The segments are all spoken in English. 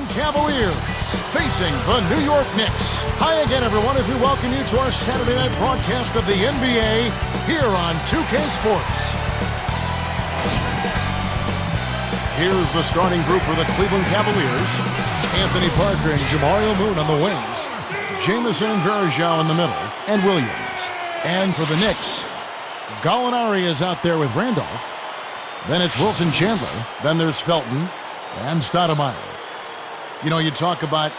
Cleveland Cavaliers facing the New York Knicks. Hi again, everyone, as we welcome you to our Saturday night broadcast of the NBA here on 2K Sports. Here's the starting group for the Cleveland Cavaliers. Anthony Parker and Jamario Moon on the wings. Jamison and Varejao in the middle, and Williams. And for the Knicks, Gallinari is out there with Randolph. Then it's Wilson Chandler. Then there's Felton and Stoudemire. You know, you talk about,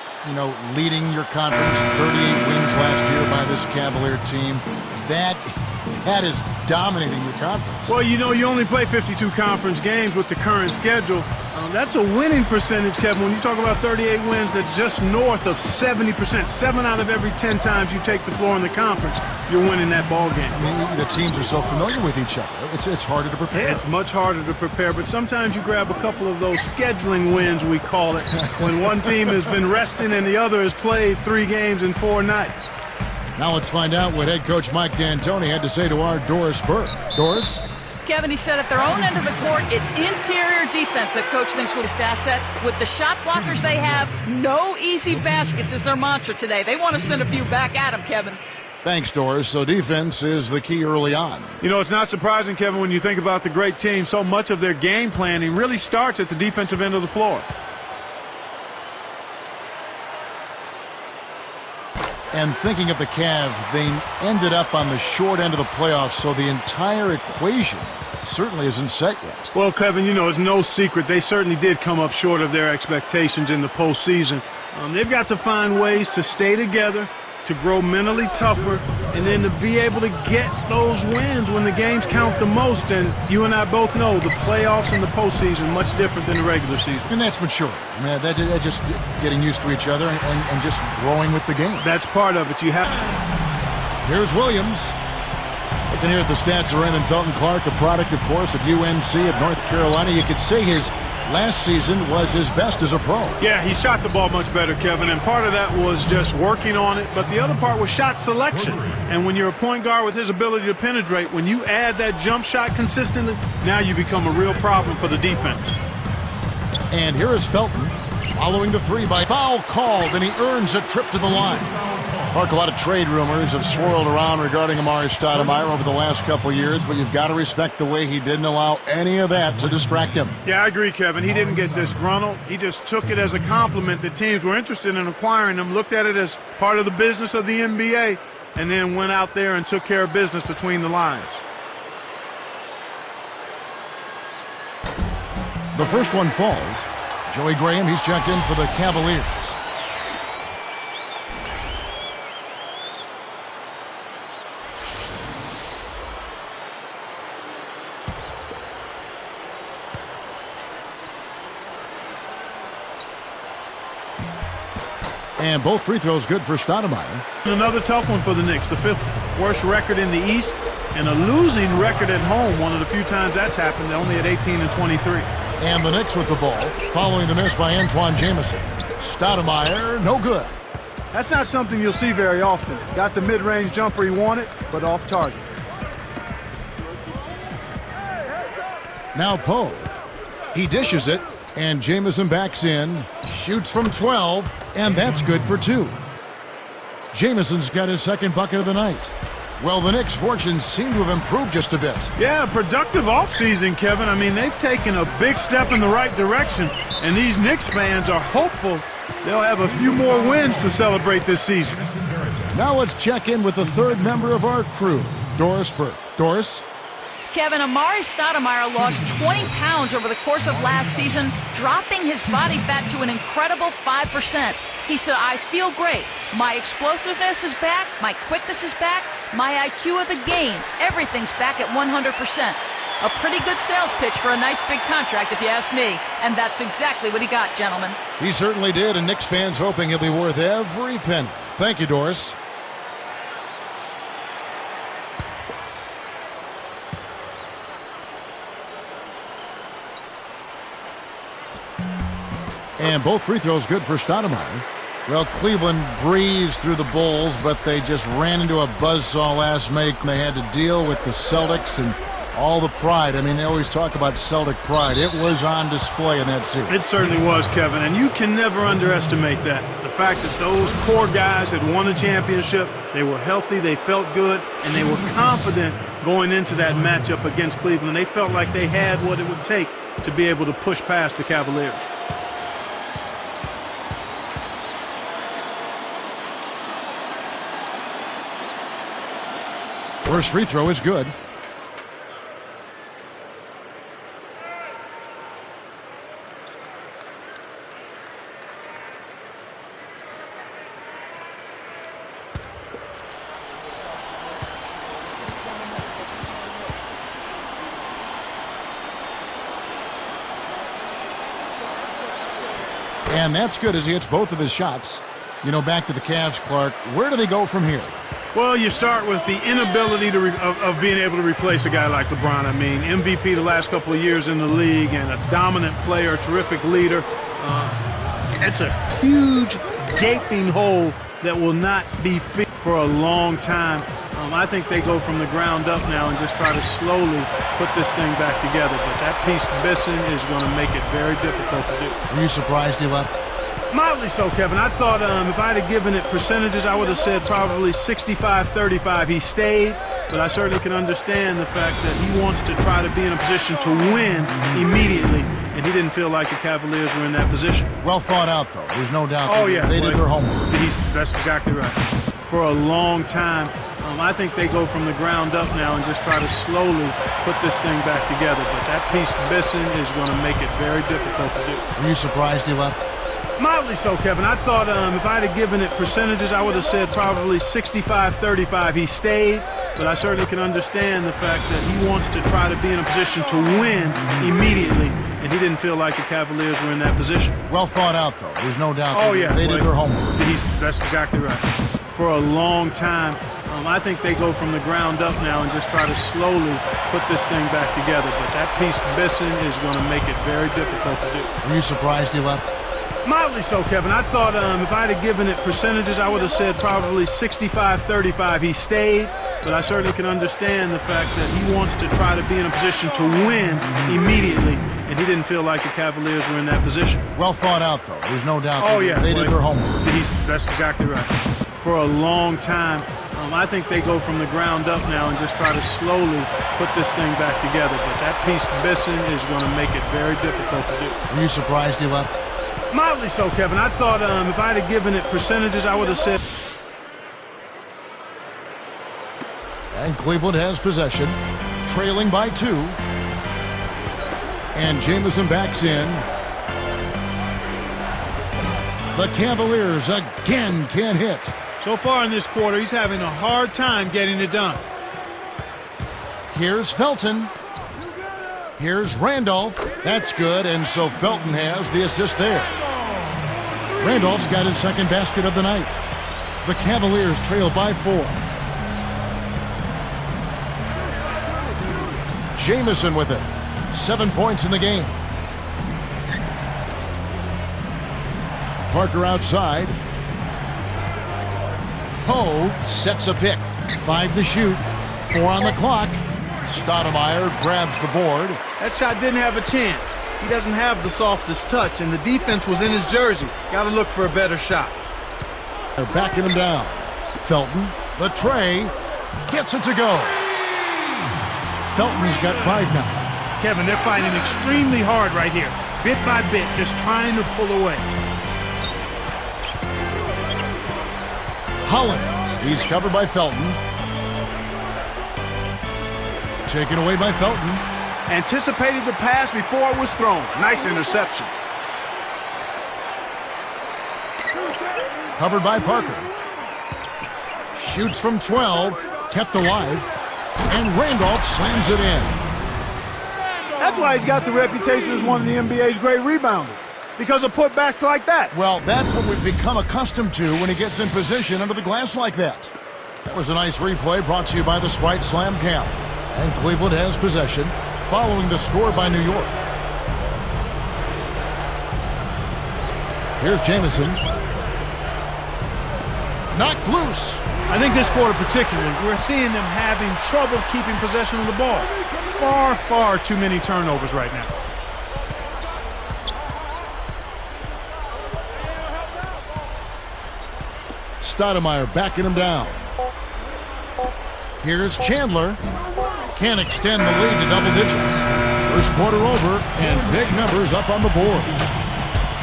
leading your conference, 38 wins last year by this Cavalier team. That is dominating your conference. Well, you only play 52 conference games with the current schedule. That's a winning percentage, Kevin. When you talk about 38 wins, that's just north of 70%. 7 out of every 10 times you take the floor in the conference, you're winning that ball game. I mean, the teams are so familiar with each other. It's harder to prepare. It's much harder to prepare, but sometimes you grab a couple of those scheduling wins, we call it, when one team has been resting and the other has played 3 games in 4 nights. Now let's find out what head coach Mike D'Antoni had to say to our Doris Burke. Doris? Kevin, he said at their own end of the court, it's interior defense that coach thinks will be his asset. With the shot blockers they have, no easy baskets is their mantra today. They want to send a few back at him, Kevin. Thanks, Doris. So defense is the key early on. It's not surprising, Kevin, when you think about the great team. So much of their game planning really starts at the defensive end of the floor. And thinking of the Cavs, they ended up on the short end of the playoffs, so the entire equation certainly isn't set yet. Well, Kevin, it's no secret. They certainly did come up short of their expectations in the postseason. They've got to find ways to stay together, to grow mentally tougher, and then to be able to get those wins when the games count the most. And you and I both know the playoffs and the postseason are much different than the regular season. And that's maturity. I mean, that's just getting used to each other and just growing with the game. That's part of it. Here's Williams. Looking here at the stats of Raymond Felton Clark, a product, of course, of UNC of North Carolina. You could say his last season was his best as a pro. Yeah, he shot the ball much better, Kevin, and part of that was just working on it, but the other part was shot selection. And when you're a point guard with his ability to penetrate, when you add that jump shot consistently, now you become a real problem for the defense. And here is Felton following the 3 by foul called, and he earns a trip to the line. Mark, a lot of trade rumors have swirled around regarding Amari Stoudemire over the last couple years, but you've got to respect the way he didn't allow any of that to distract him. Yeah, I agree, Kevin. He didn't get disgruntled. He just took it as a compliment that teams were interested in acquiring him, looked at it as part of the business of the NBA, and then went out there and took care of business between the lines. The first one falls. Joey Graham, he's checked in for the Cavaliers. And both free throws good for Stoudemire. Another tough one for the Knicks. The 5th worst record in the East and a losing record at home. One of the few times that's happened, only at 18-23. And the Knicks with the ball, following the miss by Antoine Jamison. Stoudemire, no good. That's not something you'll see very often. Got the mid-range jumper he wanted, but off target. Now Poe. He dishes it, and Jamison backs in, shoots from 12, and that's good for 2. Jamison's got his second bucket of the night. Well, the Knicks' fortunes seem to have improved just a bit. Yeah, productive offseason, Kevin. I mean, they've taken a big step in the right direction, and these Knicks fans are hopeful they'll have a few more wins to celebrate this season. Now let's check in with the third member of our crew, Doris Burke. Doris? Kevin, Amari Stoudemire lost 20 pounds over the course of last season, dropping his body fat to an incredible 5%. He said, I feel great. My explosiveness is back. My quickness is back. My IQ of the game. Everything's back at 100%. A pretty good sales pitch for a nice big contract, if you ask me. And that's exactly what he got, gentlemen. He certainly did, and Knicks fans hoping he'll be worth every penny. Thank you, Doris. And both free throws good for Stoudemire. Well, Cleveland breezed through the Bulls, but they just ran into a buzzsaw last make. They had to deal with the Celtics, and All the pride. I mean, they always talk about Celtic pride. It was on display in that series. It certainly was, Kevin, and you can never underestimate that. The fact that those core guys had won a championship, they were healthy, they felt good, and they were confident going into that matchup against Cleveland. They felt like they had what it would take to be able to push past the Cavaliers. First free throw is good. And that's good as he hits both of his shots. You know, back to the Cavs, Clark. Where do they go from here? Well, you start with the inability of being able to replace a guy like LeBron. I mean, MVP the last couple of years in the league and a dominant player, terrific leader. It's a huge, gaping hole that will not be fixed for a long time. I think they go from the ground up now and just try to slowly put this thing back together. But that piece missing is going to make it very difficult to do. Were you surprised he left? Mildly so, Kevin. I thought if I'd have given it percentages, I would have said probably 65-35. He stayed, but I certainly can understand the fact that he wants to try to be in a position to win immediately, and he didn't feel like the Cavaliers were in that position. Well thought out, though. There's no doubt they did their homework. That's exactly right. For a long time, I think they go from the ground up now and just try to slowly put this thing back together. But that piece missing is going to make it very difficult to do. Were you surprised he left? Mildly so, Kevin. I thought if I'd have given it percentages, I would have said probably 65-35. He stayed, but I certainly can understand the fact that he wants to try to be in a position to win immediately, and he didn't feel like the Cavaliers were in that position. Well thought out, though. There's no doubt they did their homework. That's exactly right. For a long time, I think they go from the ground up now and just try to slowly put this thing back together. But that piece missing is going to make it very difficult to do. Were you surprised he left? Mildly so, Kevin. I thought if I'd have given it percentages, I would have said probably 65-35. He stayed, but I certainly can understand the fact that he wants to try to be in a position to win immediately, and he didn't feel like the Cavaliers were in that position. Well thought out, though. There's no doubt they did their homework. That's exactly right. For a long time, I think they go from the ground up now and just try to slowly put this thing back together. But that piece missing is going to make it very difficult to do. Were you surprised he left? Mildly so, Kevin. I thought if I'd have given it percentages, I would have said. And Cleveland has possession, trailing by 2. And Jamison backs in. The Cavaliers again can't hit. So far in this quarter, he's having a hard time getting it done. Here's Felton. Here's Randolph. That's good, and so Felton has the assist there. Randolph's got his second basket of the night. The Cavaliers trail by 4. Jamison with it. 7 points in the game. Parker outside. Poe sets a pick. 5 to shoot. 4 on the clock. Stoudemire grabs the board. That shot didn't have a chance. He doesn't have the softest touch, and the defense was in his jersey. Got to look for a better shot. They're backing him down. Felton, the tray, gets it to go. Felton's got 5 now. Kevin, they're fighting extremely hard right here. Bit by bit, just trying to pull away. Hollins, he's covered by Felton. Taken away by Felton. Anticipated the pass before it was thrown. Nice interception. Covered by Parker. Shoots from 12, kept alive, and Randolph slams it in. That's why he's got the reputation as one of the NBA's great rebounders, because of putbacks like that. Well, that's what we've become accustomed to when he gets in position under the glass like that. That was a nice replay brought to you by the Sprite Slam Cam. And Cleveland has possession following the score by New York. Here's Jamison. Knocked loose. I think this quarter particularly, we're seeing them having trouble keeping possession of the ball. far, far too many turnovers right now. Stoudemire backing him down. Here's Chandler. Can't extend the lead to double digits. First quarter over, and big numbers up on the board.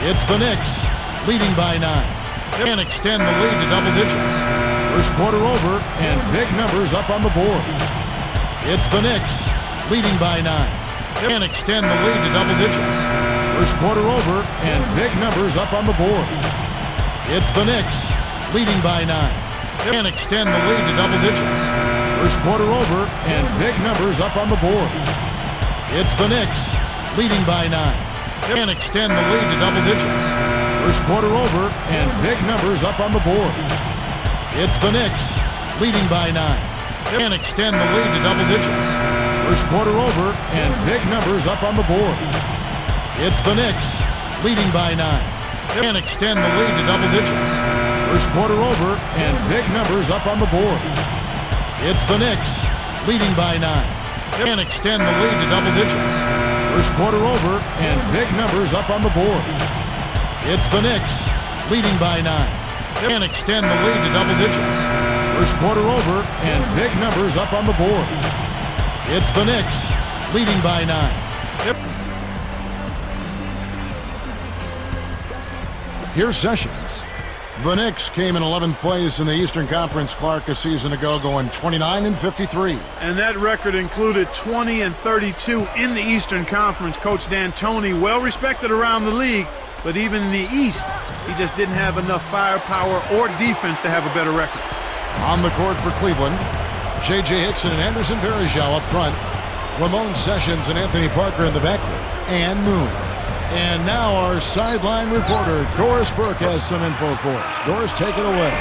It's the Knicks, leading by 9. Can't extend the lead to double digits. First quarter over, and big numbers up on the board. It's the Knicks, leading by 9. Can't extend the lead to double digits. First quarter over, and big numbers up on the board. It's the Knicks, leading by 9. Can't extend the lead to double digits. First quarter over, and big numbers up on the board. It's the Knicks, leading by 9. Can't extend the lead to double digits. First quarter over, and big numbers up on the board. It's the Knicks, leading by 9. Can't extend the lead to double digits. First quarter over, and big numbers up on the board. It's the Knicks, leading by 9. Can't extend the lead to double digits. First quarter over, and big numbers up on the board. It's the Knicks, leading by 9. Can't extend the lead to double digits. First quarter over, and big numbers up on the board. It's the Knicks, leading by 9. Can't extend the lead to double digits. First quarter over, and big numbers up on the board. It's the Knicks, leading by 9. Here's Sessions. The Knicks came in 11th place in the Eastern Conference, Clark, a season ago, going 29-53. And that record included 20-32 in the Eastern Conference. Coach D'Antoni, well respected around the league, but even in the East, he just didn't have enough firepower or defense to have a better record. On the court for Cleveland, J.J. Hickson and Anderson Varejao up front, Ramon Sessions and Anthony Parker in the backcourt, and Moon. And now our sideline reporter, Doris Burke, has some info for us. Doris, take it away.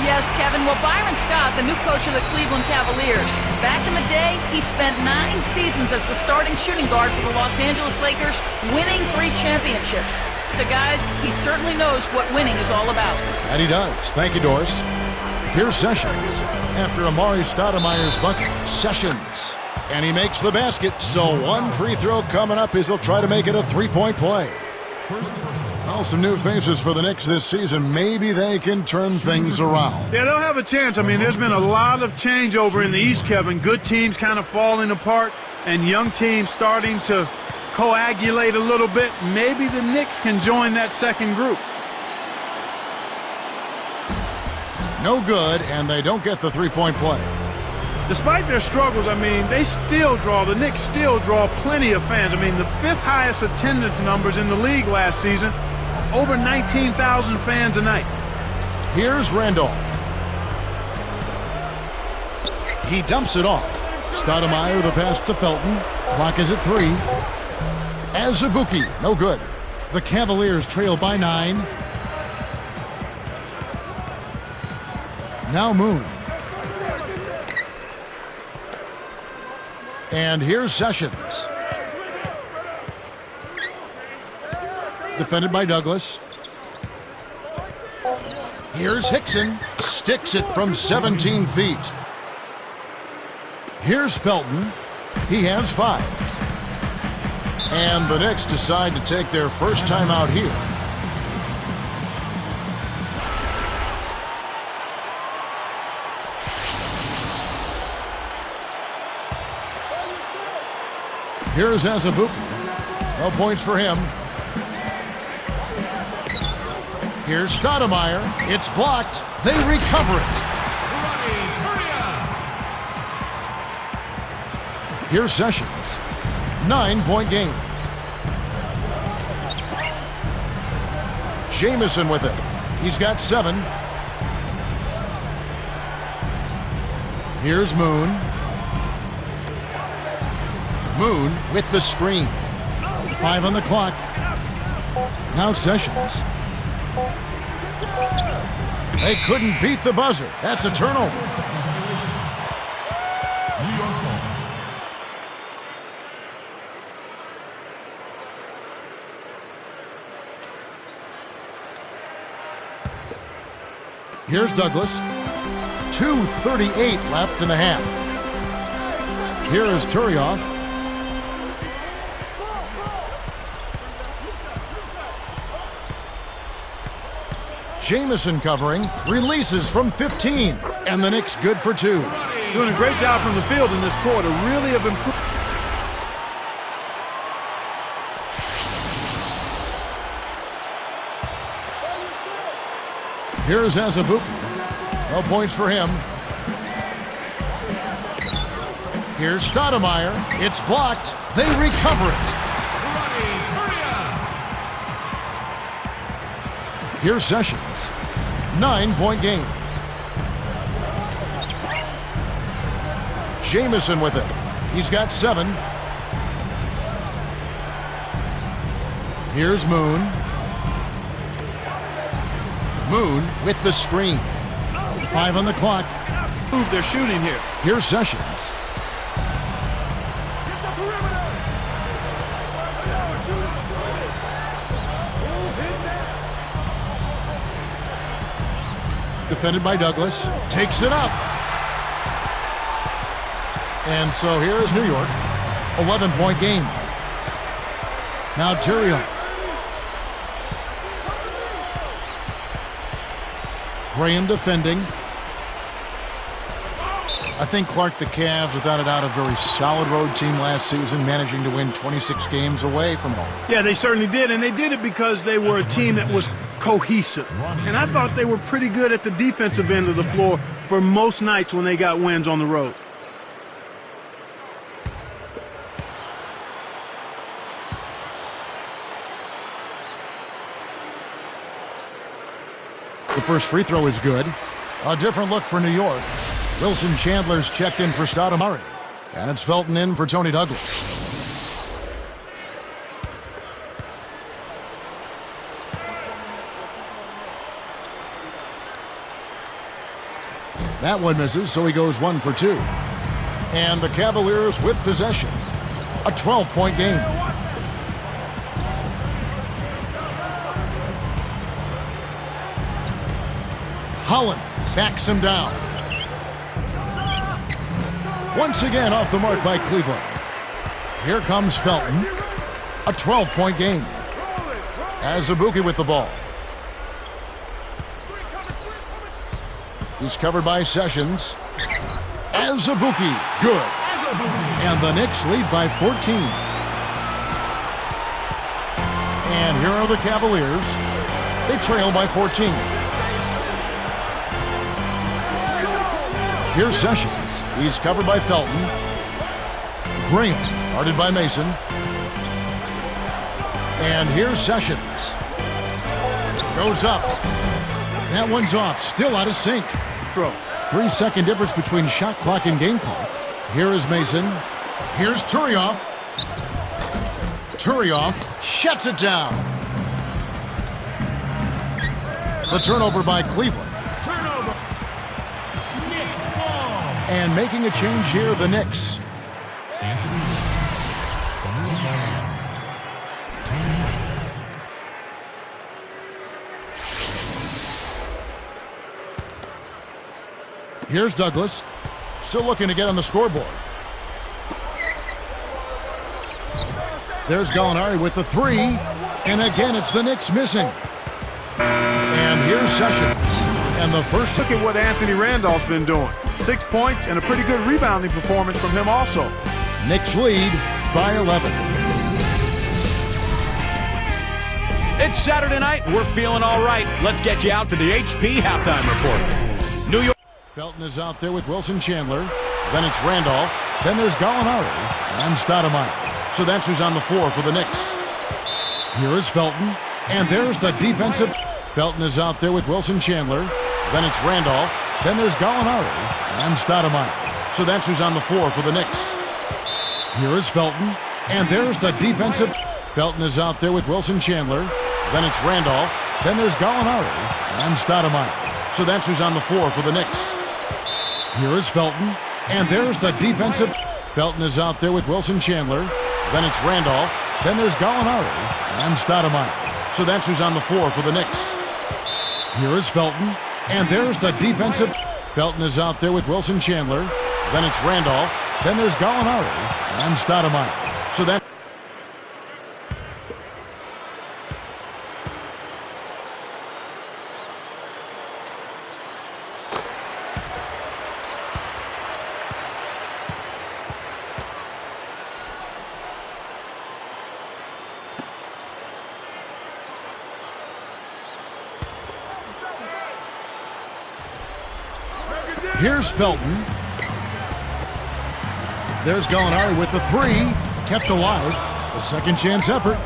Yes, Kevin. Well, Byron Scott, the new coach of the Cleveland Cavaliers, back in the day, he spent 9 seasons as the starting shooting guard for the Los Angeles Lakers, winning 3 championships. So, guys, he certainly knows what winning is all about. And he does. Thank you, Doris. Here's Sessions. After Amari Stoudemire's bucket, Sessions. And he makes the basket, so one free throw coming up as he'll try to make it a 3-point play. Well, some new faces for the Knicks this season. Maybe they can turn things around. Yeah, they'll have a chance. I mean, there's been a lot of changeover in the East, Kevin. Good teams kind of falling apart, and young teams starting to coagulate a little bit. Maybe the Knicks can join that second group. No good, and they don't get the 3-point play. Despite their struggles, I mean, the Knicks still draw plenty of fans. I mean, the 5th highest attendance numbers in the league last season, over 19,000 fans a night. Here's Randolph. He dumps it off. Stoudemire the pass to Felton. Clock is at 3. Azubuike, no good. The Cavaliers trail by 9. Now Moon. And here's Sessions. Defended by Douglas. Here's Hickson. Sticks it from 17 feet. Here's Felton. He has 5. And the Knicks decide to take their first time out here. Here's Azubuike. No points for him. Here's Stoudemire. It's blocked. They recover it. Here's Sessions. 9-point game. Jamison with it. He's got 7. Here's Moon. Moon with the screen. 5 on the clock. Now Sessions. They couldn't beat the buzzer. That's a turnover. Here's Douglas. 2:38 left in the half. Here is Turioff. Jamison covering, releases from 15, and the Knicks good for 2. Doing a great job from the field in this quarter. Really have improved. Here's Azubuike. No points for him. Here's Stoudemire. It's blocked. They recover it. Here's Sessions. 9-point game. Jamison with it. He's got 7. Here's Moon. Moon with the screen. 5 on the clock. Move their shooting here. Here's Sessions. Defended by Douglas. Takes it up. And so here's New York. 11-point game. Now Tyrion. Graham defending. I think Clark, the Cavs, without a doubt, a very solid road team last season, managing to win 26 games away from home. Yeah, they certainly did, and they did it because they were a team that was cohesive. And I thought they were pretty good at the defensive end of the floor for most nights when they got wins on the road. The first free throw is good. A different look for New York. Wilson Chandler's checked in for Stoudemire. And it's Felton in for Tony Douglas. That one misses, so he goes 1 for 2. And the Cavaliers with possession. A 12-point game. Holland backs him down. Once again off the mark by Cleveland. Here comes Felton. A 12-point game. Azubuike with the ball. He's covered by Sessions. Azubuike, good. And the Knicks lead by 14. And here are the Cavaliers. They trail by 14. Here's Sessions. He's covered by Felton. Graham, guarded by Mason. And here's Sessions. Goes up. That one's off. Still out of sync. 3-second difference between shot clock and game clock. Here is Mason. Here's Turioff. Turioff shuts it down. The turnover by Cleveland. And making a change here, the Knicks. Here's Douglas. Still looking to get on the scoreboard. There's Gallinari with the 3. And again, it's the Knicks missing. And here's Sessions. And the first... Look at what Anthony Randolph's been doing. 6 points and a pretty good rebounding performance from him also. Knicks lead by 11. It's Saturday night. We're feeling all right. Let's get you out to the HP halftime report. New York. Felton is out there with Wilson Chandler. Then it's Randolph. Then there's Gallinari and Stoudemire. So that's who's on the floor for the Knicks. Here is Felton. And there's the defensive. Felton is out there with Wilson Chandler. Then it's Randolph. Then there's Gallinari and Stoudemire. So that's who's on the floor for the Knicks. Here is Felton. And there's the defensive. Felton is out there with Wilson Chandler. Then it's Randolph. Then there's Gallinari and Stoudemire. So that's who's on the floor for the Knicks. Here is Felton. And there's the defensive. Felton is out there with Wilson Chandler. Then it's Randolph. Then there's Gallinari and Stoudemire. So that's who's on the floor for the Knicks. Here is Felton. And there's the defensive. Felton is out there with Wilson Chandler. Then it's Randolph. Then there's Gallinari and Stoudemire. So that... Here's Felton. There's Gallinari with the three. Kept alive. A second chance effort.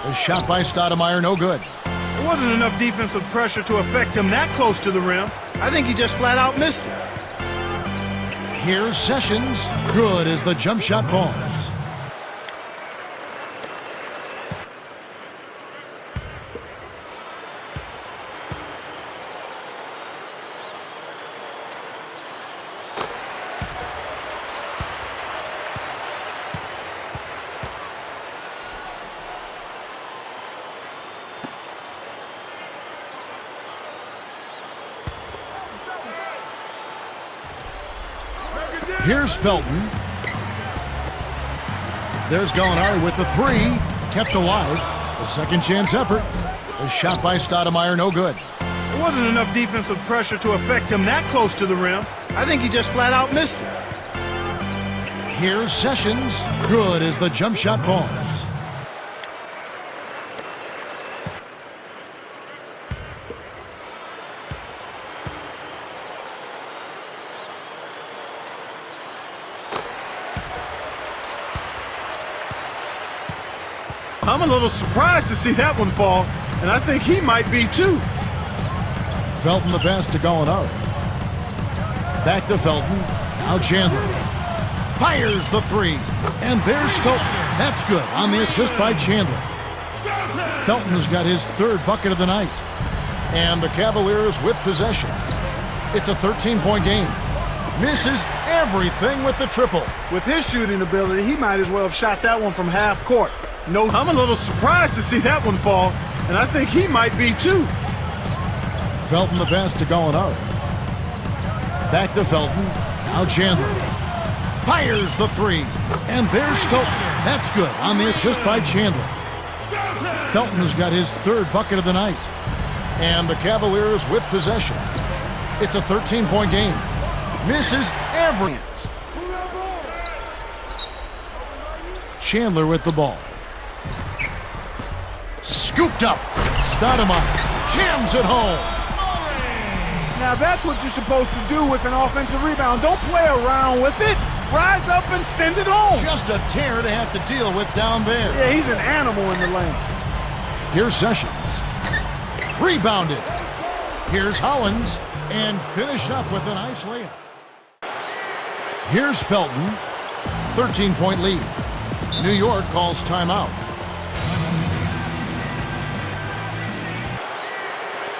The shot by Stoudemire, no good. There wasn't enough defensive pressure to affect him that close to the rim. I think he just flat out missed it. Here's Sessions. Good as the jump shot falls. Here's Felton. There's Gallinari with the three. Kept alive. A second chance effort. The shot by Stoudemire, no good. There wasn't enough defensive pressure to affect him that close to the rim. I think he just flat out missed it. Here's Sessions. Good as the jump shot falls. I'm a little surprised to see that one fall, and I think he might be too. Felton the pass to Gallinari. Back to Felton. Now Chandler. Fires the three. And there's Felton. That's good on the assist by Chandler. Felton has got his third bucket of the night. And the Cavaliers with possession. It's a 13-point game. Misses everything with the triple. With his shooting ability, he might as well have shot that one from half court. No, I'm a little surprised to see that one fall, and I think he might be too. Felton the pass to Gallinari. Back to Felton. Now Chandler. Fires the three. And there's Felton. That's good on the assist by Chandler. Felton has got his third bucket of the night. And the Cavaliers with possession. It's a 13-point game. Misses every. Chandler with the ball. Scooped up. Stoudemire jams it home. Now that's what you're supposed to do with an offensive rebound. Don't play around with it. Rise up and send it home. Just a tear they have to deal with down there. Yeah, he's an animal in the lane. Here's Sessions. Rebounded. Here's Hollins. And finished up with a nice layup. Here's Felton. 13-point lead. New York calls timeout.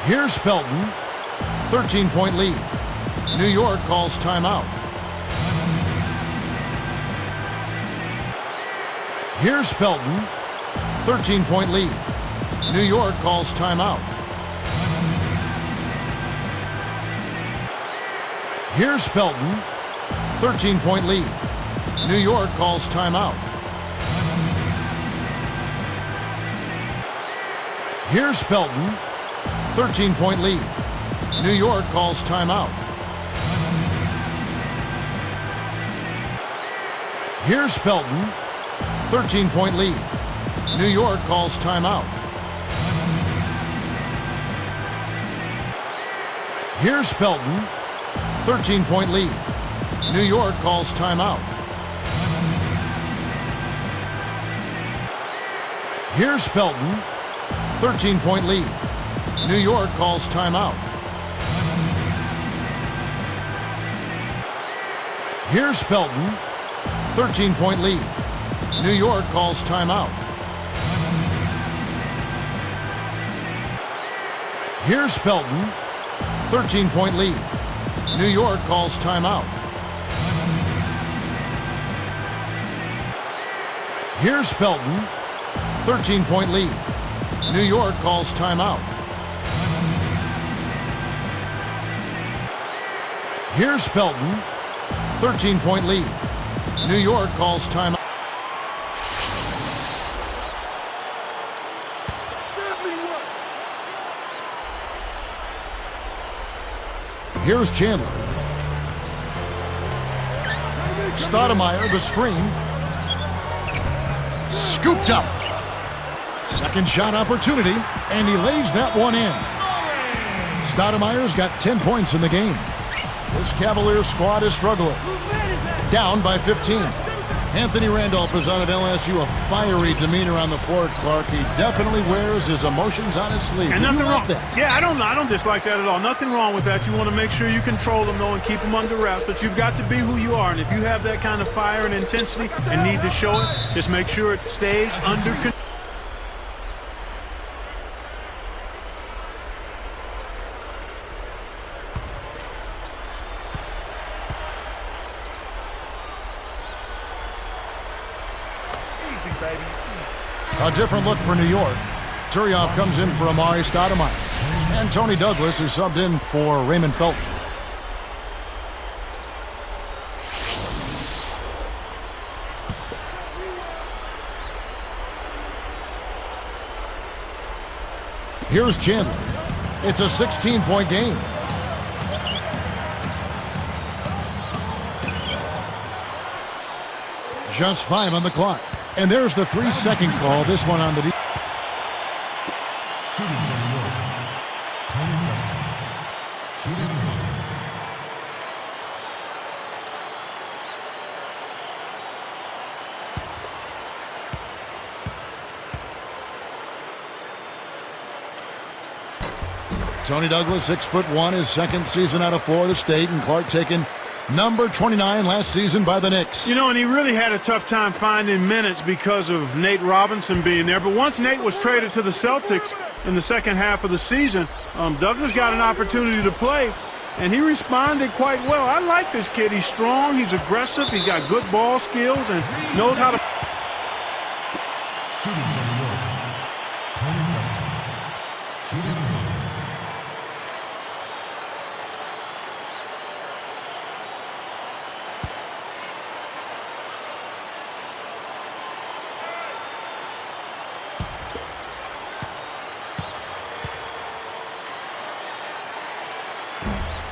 Here's Felton. 13-point lead. New York calls timeout. Here's Felton. 13-point lead. New York calls timeout. Here's Felton. 13-point lead. New York calls timeout. Here's Felton. 13-point lead. New York calls timeout. Here's Felton. 13-point lead. New York calls timeout. Here's Felton. 13-point lead. New York calls timeout. Here's Felton. 13-point lead. New York calls timeout. Here's Felton. 13-point lead. New York calls timeout. Here's Felton. 13-point lead. New York calls timeout. Here's Felton. 13-point lead. New York calls timeout. Here's Felton. 13-point lead. New York calls timeout. Here's Chandler. Stoudemire, the screen. Scooped up. Second shot opportunity, and he lays that one in. Stoudemire's got 10 points in the game. This Cavaliers squad is struggling. Down by 15. Anthony Randolph is out of LSU, a fiery demeanor on the floor, Clark. He definitely wears his emotions on his sleeve. And nothing wrong. That? Yeah, I don't dislike that at all. Nothing wrong with that. You want to make sure you control them, though, and keep them under wraps. But you've got to be who you are. And if you have that kind of fire and intensity and need to show it, just make sure it stays under control. A different look for New York. Turioff comes in for Amari Stoudemire. And Tony Douglas is subbed in for Raymond Felton. Here's Chandler. It's a 16-point game. Just 5 on the clock. And there's the 3-second call. This one on the Tony Douglas, 6'1", his second season out of Florida State, and Clark taking number 29 last season by the Knicks. You know, and he really had a tough time finding minutes because of Nate Robinson being there. But once Nate was traded to the Celtics in the second half of the season, Douglas got an opportunity to play, and he responded quite well. I like this kid. He's strong, he's aggressive, he's got good ball skills, and knows how to...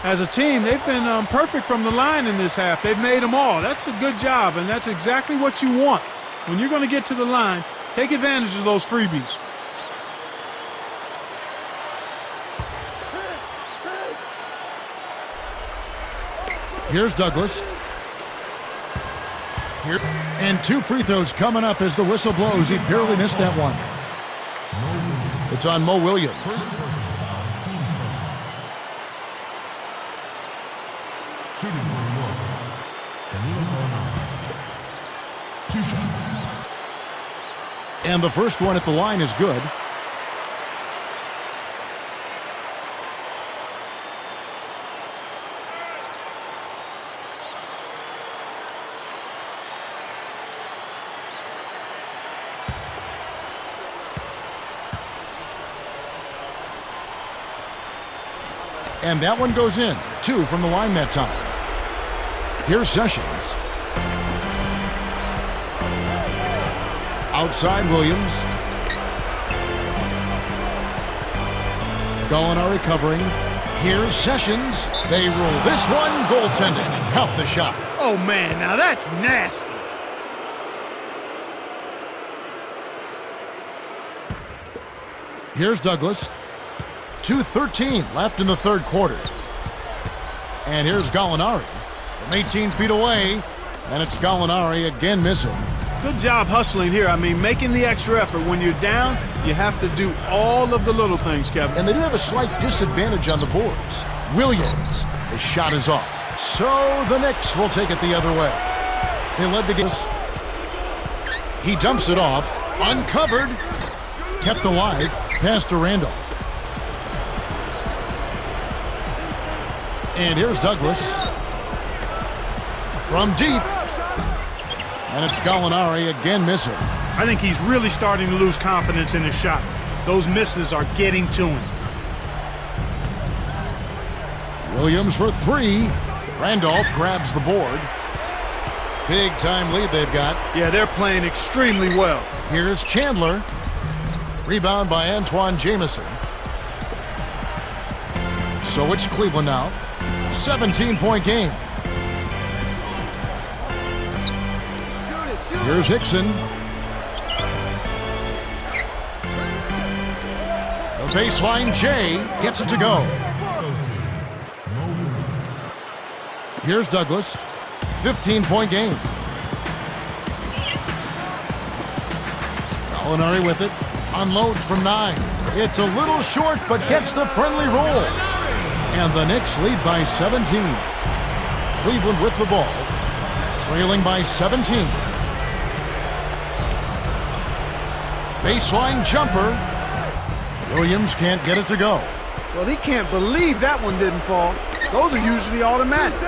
As a team, they've been perfect from the line in this half. They've made them all. That's a good job, and that's exactly what you want. When you're going to get to the line, take advantage of those freebies. Here's Douglas. Here, and 2 free throws coming up as the whistle blows. He barely missed that one. It's on Mo Williams. And the first one at the line is good. And that one goes in. 2 from the line that time. Here's Sessions. Outside Williams. Gallinari covering. Here's Sessions. They rule this one. Goaltending. Help the shot. Oh, man, now that's nasty. Here's Douglas. 2:13 left in the third quarter. And here's Gallinari from 18 feet away. And it's Gallinari again missing. Good job hustling here. I mean, making the extra effort. When you're down, you have to do all of the little things, Kevin. And they do have a slight disadvantage on the boards. Williams, his shot is off. So the Knicks will take it the other way. They led the game. He dumps it off. Uncovered. Kept alive. Pass to Randolph. And here's Douglas. From deep. And it's Gallinari again missing. I think he's really starting to lose confidence in his shot. Those misses are getting to him. Williams for 3. Randolph grabs the board. Big time lead they've got. Yeah, they're playing extremely well. Here's Chandler. Rebound by Antoine Jamison. So it's Cleveland now. 17-point game. Here's Hickson. The baseline, Jay gets it to go. Here's Douglas. 15-point game. Gallinari with it. Unloads from 9. It's a little short, but gets the friendly roll. And the Knicks lead by 17. Cleveland with the ball. Trailing by 17. Baseline jumper. Williams can't get it to go. Well, he can't believe that one didn't fall. Those are usually automatic.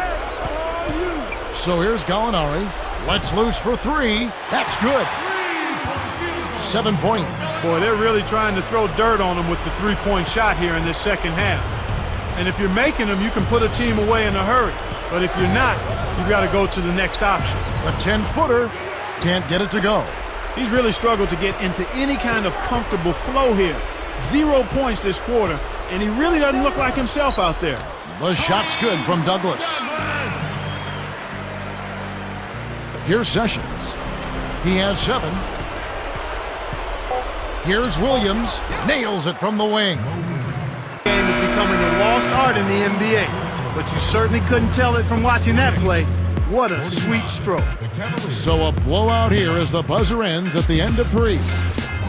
So here's Gallinari. Lets loose for 3. That's good. 7 point. Boy, they're really trying to throw dirt on them with the three-point shot here in this second half. And if you're making them, you can put a team away in a hurry. But if you're not, you've got to go to the next option. A 10-footer. Can't get it to go. He's really struggled to get into any kind of comfortable flow here. 0 points this quarter, and he really doesn't look like himself out there. The shot's good from Douglas. Here's Sessions. He has 7. Here's Williams. Nails it from the wing. The game is becoming a lost art in the NBA, but you certainly couldn't tell it from watching that play. What a sweet stroke. So a blowout here as the buzzer ends at the end of 3.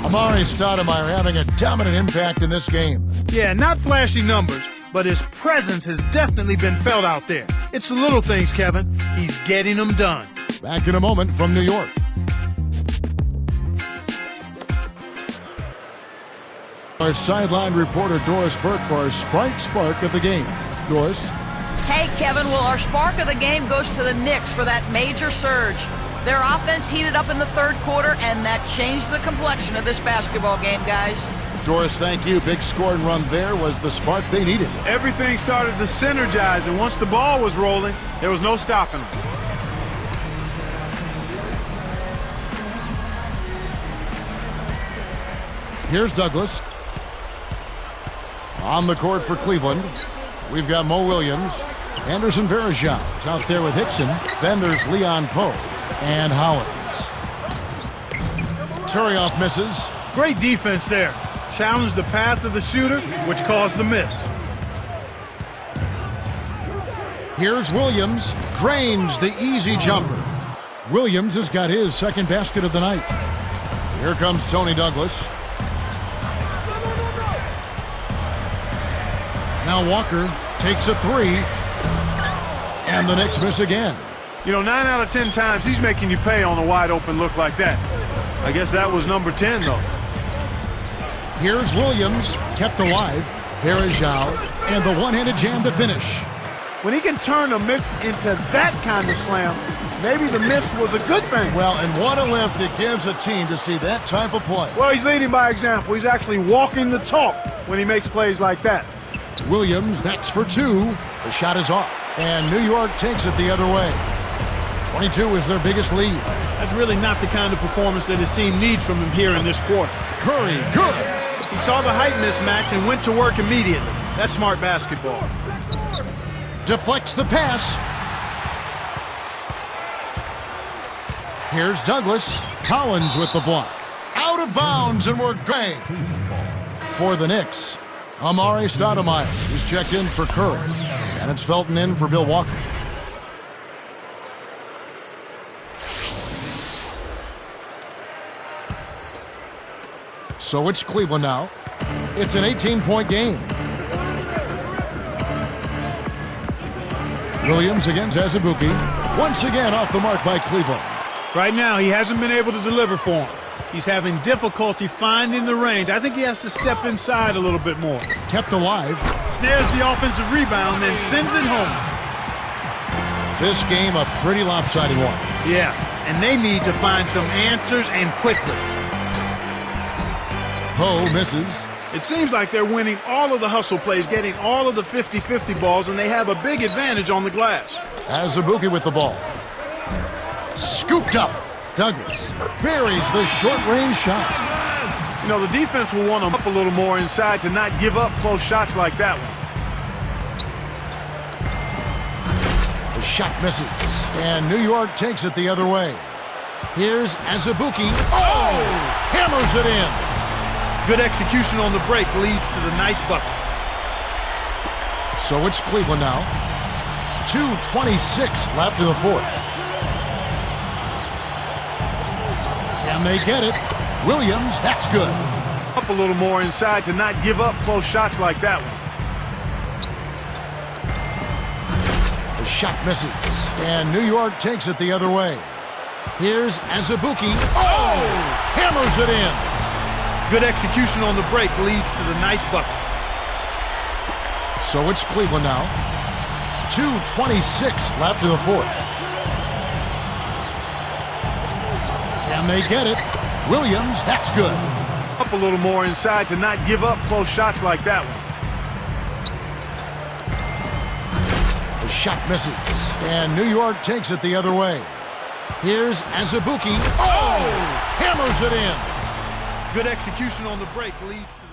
Amari Stoudemire having a dominant impact in this game. Yeah, not flashy numbers, but his presence has definitely been felt out there. It's the little things, Kevin. He's getting them done. Back in a moment from New York. Our sideline reporter Doris Burke for our spark of the game. Doris? Hey, Kevin, well, our spark of the game goes to the Knicks for that major surge. Their offense heated up in the third quarter, and that changed the complexion of this basketball game, guys. Doris, thank you. Big scoring run there was the spark they needed. Everything started to synergize, and once the ball was rolling, there was no stopping them. Here's Douglas. On the court for Cleveland, we've got Mo Williams. Anderson Varejao is out there with Hickson. Then there's Leon Poe and Hollins. Turioff misses. Great defense there. Challenged the path of the shooter, which caused the miss. Here's Williams. Drains the easy jumper. Williams has got his second basket of the night. Here comes Tony Douglas. Now Walker takes a 3. And the Knicks miss again. You know, 9 out of 10 times he's making you pay on a wide open look like that. I guess that was number 10, though. Here's Williams, kept alive. Varejao, and the one-handed jam to finish. When he can turn a miss into that kind of slam, maybe the miss was a good thing. Well, and what a lift it gives a team to see that type of play. Well, he's leading by example. He's actually walking the talk when he makes plays like that. Williams, that's for 2. The shot is off, and New York takes it the other way. 22 is their biggest lead. That's really not the kind of performance that his team needs from him here in this quarter. Curry, good. He saw the height mismatch and went to work immediately. That's smart basketball. Deflects the pass. Here's Douglas. Collins with the block. Out of bounds, and we're going. For the Knicks, Amari Stoudemire is checked in for Curry. And it's Felton in for Bill Walker. So it's Cleveland now. It's an 18-point game. Williams against Azubuike. Once again off the mark by Cleveland. Right now, he hasn't been able to deliver for him. He's having difficulty finding the range. I think he has to step inside a little bit more. Kept alive. Snares the offensive rebound, then sends it home. This game a pretty lopsided one. Yeah, and they need to find some answers and quickly. Poe misses. It seems like they're winning all of the hustle plays, getting all of the 50-50 balls, and they have a big advantage on the glass. Azubuike with the ball. Scooped up. Douglas buries the short-range shot. You know, the defense will want them up a little more inside to not give up close shots like that one. The shot misses, and New York takes it the other way. Here's Azubuike. Oh! Hammers it in. Good execution on the break leads to the nice bucket. So it's Cleveland now. 2:26 left in the fourth. Can they get it? Williams, that's good. Up a little more inside to not give up close shots like that one. The shot misses, and New York takes it the other way. Here's Azubuike. Oh! Hammers it in. Good execution on the break leads to the nice bucket. So it's Cleveland now. 2:26 left in the fourth. Can they get it? Williams, that's good. Up a little more inside to not give up close shots like that one. The shot misses, and New York takes it the other way. Here's Azubuike. Oh! Hammers it in. Good execution on the break leads to